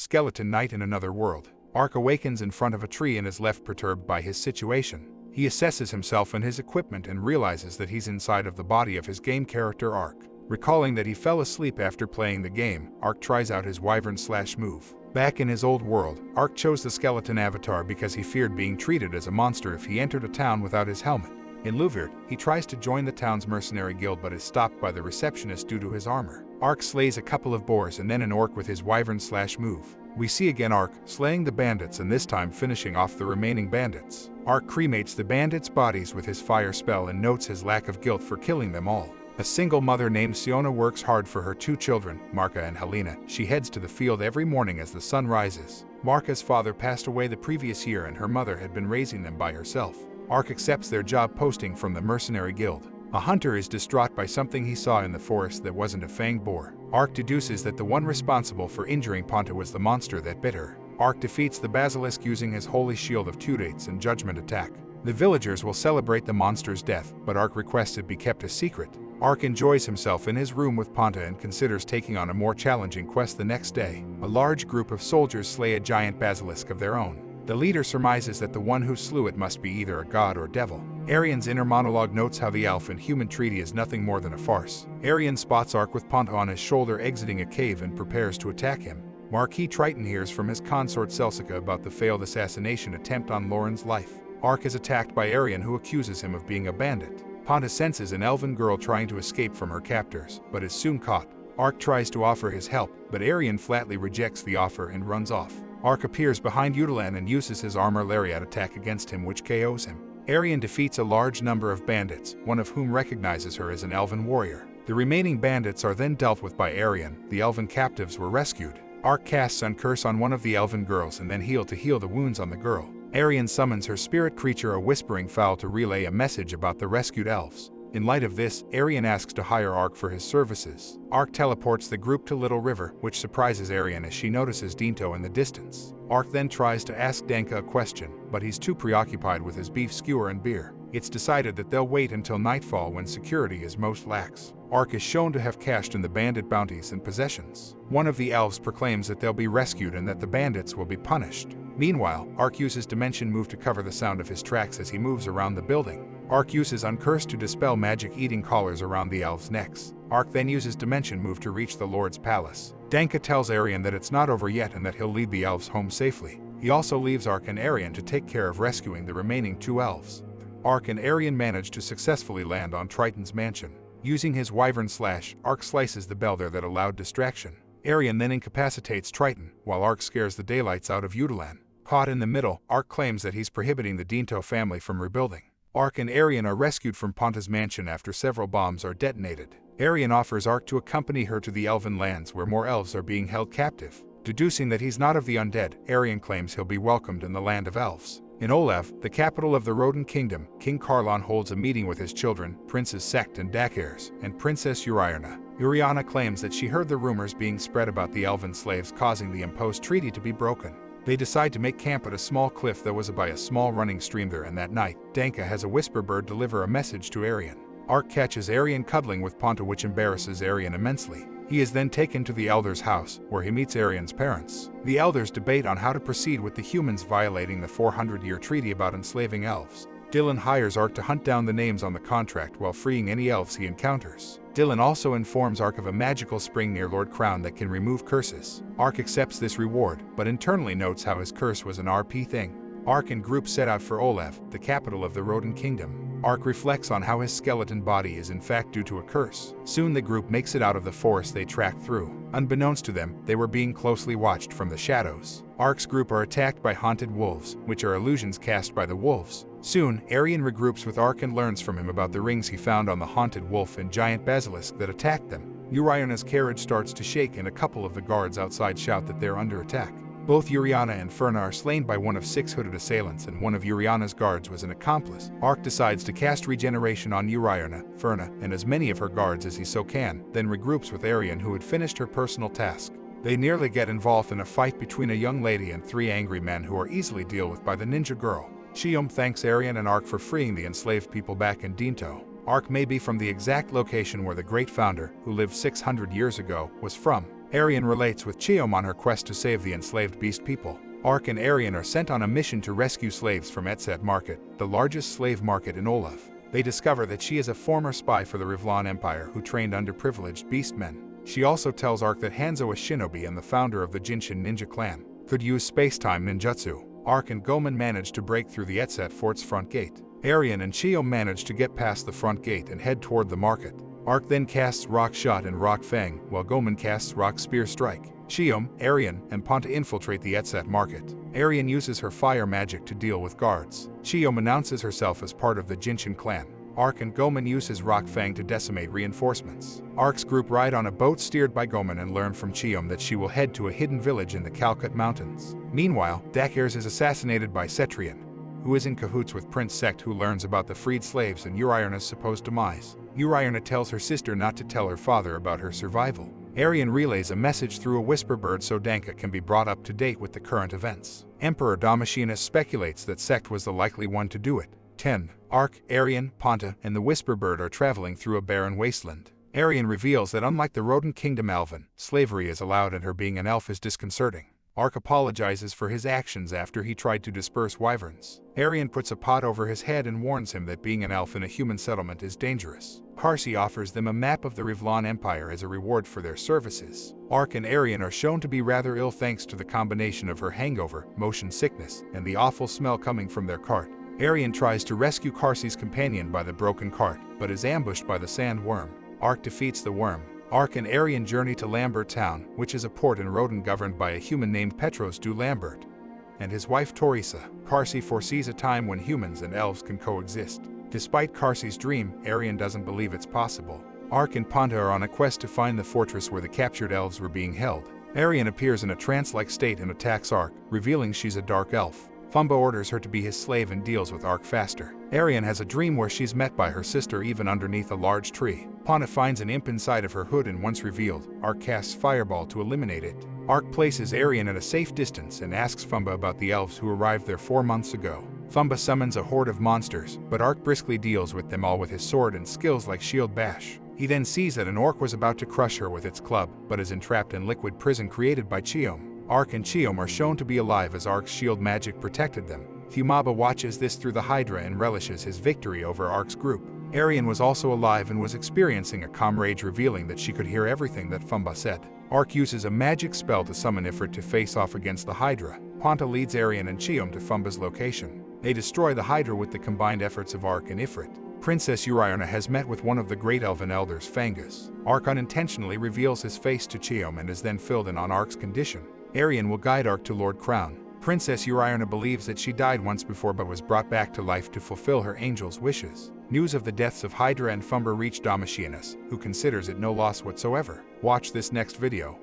skeleton knight in another world. Ark awakens in front of a tree and is left perturbed by his situation. He assesses himself and his equipment and realizes that he's inside of the body of his game character Ark. Recalling that he fell asleep after playing the game, Ark tries out his wyvern/move. Back in his old world, Ark chose the skeleton avatar because he feared being treated as a monster if he entered a town without his helmet. In Luvert, he tries to join the town's mercenary guild but is stopped by the receptionist due to his armor. Ark slays a couple of boars and then an orc with his wyvern/move. We see again Ark slaying the bandits and this time finishing off the remaining bandits. Ark cremates the bandits' bodies with his fire spell and notes his lack of guilt for killing them all. A single mother named Siona works hard for her two children, Marka and Helena. She heads to the field every morning as the sun rises. Marka's father passed away the previous year and her mother had been raising them by herself. Ark accepts their job posting from the mercenary guild. A hunter is distraught by something he saw in the forest that wasn't a fanged boar. Ark deduces that the one responsible for injuring Ponta was the monster that bit her. Ark defeats the basilisk using his holy shield of Tudates and judgment attack. The villagers will celebrate the monster's death, but Ark requests it be kept a secret. Ark enjoys himself in his room with Ponta and considers taking on a more challenging quest the next day. A large group of soldiers slay a giant basilisk of their own. The leader surmises that the one who slew it must be either a god or devil. Arian's inner monologue notes how the elf and human treaty is nothing more than a farce. Arian spots Ark with Ponta on his shoulder exiting a cave and prepares to attack him. Marquis Triton hears from his consort Celsica about the failed assassination attempt on Lauren's life. Ark is attacked by Arian, who accuses him of being a bandit. Ponta senses an elven girl trying to escape from her captors, but is soon caught. Ark tries to offer his help, but Arian flatly rejects the offer and runs off. Ark appears behind Udalan and uses his armor lariat attack against him, which KOs him. Arian defeats a large number of bandits, one of whom recognizes her as an elven warrior. The remaining bandits are then dealt with by Arian. The elven captives were rescued. Ark casts Uncurse on one of the elven girls and then heal the wounds on the girl. Arian summons her spirit creature, a whispering fowl, to relay a message about the rescued elves. In light of this, Arian asks to hire Ark for his services. Ark teleports the group to Little River, which surprises Arian as she notices Dinto in the distance. Ark then tries to ask Danka a question, but he's too preoccupied with his beef skewer and beer. It's decided that they'll wait until nightfall when security is most lax. Ark is shown to have cashed in the bandit bounties and possessions. One of the elves proclaims that they'll be rescued and that the bandits will be punished. Meanwhile, Ark uses Dimension Move to cover the sound of his tracks as he moves around the building. Ark uses Uncurse to dispel magic-eating collars around the elves' necks. Ark then uses Dimension Move to reach the Lord's palace. Danka tells Arian that it's not over yet and that he'll lead the elves home safely. He also leaves Ark and Arian to take care of rescuing the remaining two elves. Ark and Arian manage to successfully land on Triton's mansion. Using his wyvern slash, Ark slices the bell there that allowed distraction. Arian then incapacitates Triton, while Ark scares the daylights out of Udalan. Caught in the middle, Ark claims that he's prohibiting the Dinto family from rebuilding. Ark and Arian are rescued from Ponta's mansion after several bombs are detonated. Arian offers Ark to accompany her to the elven lands where more elves are being held captive. Deducing that he's not of the undead, Arian claims he'll be welcomed in the land of elves. In Olev, the capital of the Rodan Kingdom, King Karlon holds a meeting with his children, Princes Sect and Dakairs, and Princess Uriarna. Uriarna claims that she heard the rumors being spread about the elven slaves causing the imposed treaty to be broken. They decide to make camp at a small cliff that was by a small running stream there, and that night, Danka has a whisper bird deliver a message to Arian. Ark catches Arian cuddling with Ponta, which embarrasses Arian immensely. He is then taken to the Elder's house, where he meets Arian's parents. The Elders debate on how to proceed with the humans violating the 400-year treaty about enslaving elves. Dylan hires Ark to hunt down the names on the contract while freeing any elves he encounters. Dylan also informs Ark of a magical spring near Lord Crown that can remove curses. Ark accepts this reward, but internally notes how his curse was an RP thing. Ark and group set out for Olev, the capital of the Rodan Kingdom. Ark reflects on how his skeleton body is in fact due to a curse. Soon the group makes it out of the forest they tracked through. Unbeknownst to them, they were being closely watched from the shadows. Ark's group are attacked by haunted wolves, which are illusions cast by the wolves. Soon, Arian regroups with Ark and learns from him about the rings he found on the haunted wolf and giant basilisk that attacked them. Uriarna's carriage starts to shake and a couple of the guards outside shout that they're under attack. Both Uriarna and Ferna are slain by one of 6 hooded assailants, and one of Uriarna's guards was an accomplice. Ark decides to cast regeneration on Uriarna, Ferna, and as many of her guards as he so can, then regroups with Arian, who had finished her personal task. They nearly get involved in a fight between a young lady and 3 angry men who are easily dealt with by the ninja girl. Shiom thanks Arian and Ark for freeing the enslaved people back in Dinto. Ark may be from the exact location where the great founder, who lived 600 years ago, was from. Arian relates with Cheom on her quest to save the enslaved beast people. Ark and Arian are sent on a mission to rescue slaves from Etset Market, the largest slave market in Olaf. They discover that she is a former spy for the Rivlon Empire who trained underprivileged beastmen. She also tells Ark that Hanzo, a shinobi and the founder of the Jinshin ninja clan, could use space-time ninjutsu. Ark and Gomen manage to break through the Etset fort's front gate. Arian and Cheom manage to get past the front gate and head toward the market. Ark then casts Rock Shot and Rock Fang, while Gomen casts Rock Spear Strike. Cheom, Arian, and Ponta infiltrate the Etset market. Arian uses her fire magic to deal with guards. Cheom announces herself as part of the Jinshin clan. Ark and Gomen use his Rock Fang to decimate reinforcements. Ark's group ride on a boat steered by Gomen and learn from Cheom that she will head to a hidden village in the Calcut Mountains. Meanwhile, Dakers is assassinated by Cetrian, who is in cahoots with Prince Sect, who learns about the freed slaves and Uriarna's supposed demise. Uriarna tells her sister not to tell her father about her survival. Arian relays a message through a whisper bird so Danka can be brought up to date with the current events. Emperor Damasianus speculates that Sect was the likely one to do it. 10. Ark, Arian, Ponta, and the whisper bird are traveling through a barren wasteland. Arian reveals that unlike the rodent kingdom Elven, slavery is allowed and her being an elf is disconcerting. Ark apologizes for his actions after he tried to disperse wyverns. Arian puts a pot over his head and warns him that being an elf in a human settlement is dangerous. Karsi offers them a map of the Rivlon Empire as a reward for their services. Ark and Arian are shown to be rather ill thanks to the combination of her hangover, motion sickness, and the awful smell coming from their cart. Arian tries to rescue Karsi's companion by the broken cart, but is ambushed by the sand worm. Ark defeats the worm. Ark and Arian journey to Lambert Town, which is a port in Roden governed by a human named Petros du Lambert, and his wife Torisa. Karsi foresees a time when humans and elves can coexist. Despite Karsi's dream, Arian doesn't believe it's possible. Ark and Ponta are on a quest to find the fortress where the captured elves were being held. Arian appears in a trance-like state and attacks Ark, revealing she's a dark elf. Fumba orders her to be his slave and deals with Ark faster. Arian has a dream where she's met by her sister even underneath a large tree. Ponta finds an imp inside of her hood and once revealed, Ark casts Fireball to eliminate it. Ark places Arian at a safe distance and asks Fumba about the elves who arrived there 4 months ago. Fumba summons a horde of monsters, but Ark briskly deals with them all with his sword and skills like Shield Bash. He then sees that an orc was about to crush her with its club, but is entrapped in liquid prison created by Cheom. Ark and Cheom are shown to be alive as Ark's shield magic protected them. Fumaba watches this through the Hydra and relishes his victory over Ark's group. Arian was also alive and was experiencing a calm rage, revealing that she could hear everything that Fumba said. Ark uses a magic spell to summon Ifrit to face off against the Hydra. Ponta leads Arian and Cheom to Fumba's location. They destroy the Hydra with the combined efforts of Ark and Ifrit. Princess Uriarna has met with one of the great elven elders, Fangus. Ark unintentionally reveals his face to Cheom and is then filled in on Ark's condition. Arian will guide Ark to Lord Crown. Princess Uriarna believes that she died once before but was brought back to life to fulfill her angel's wishes. News of the deaths of Hydra and Fumba reach Damasianus, who considers it no loss whatsoever. Watch this next video.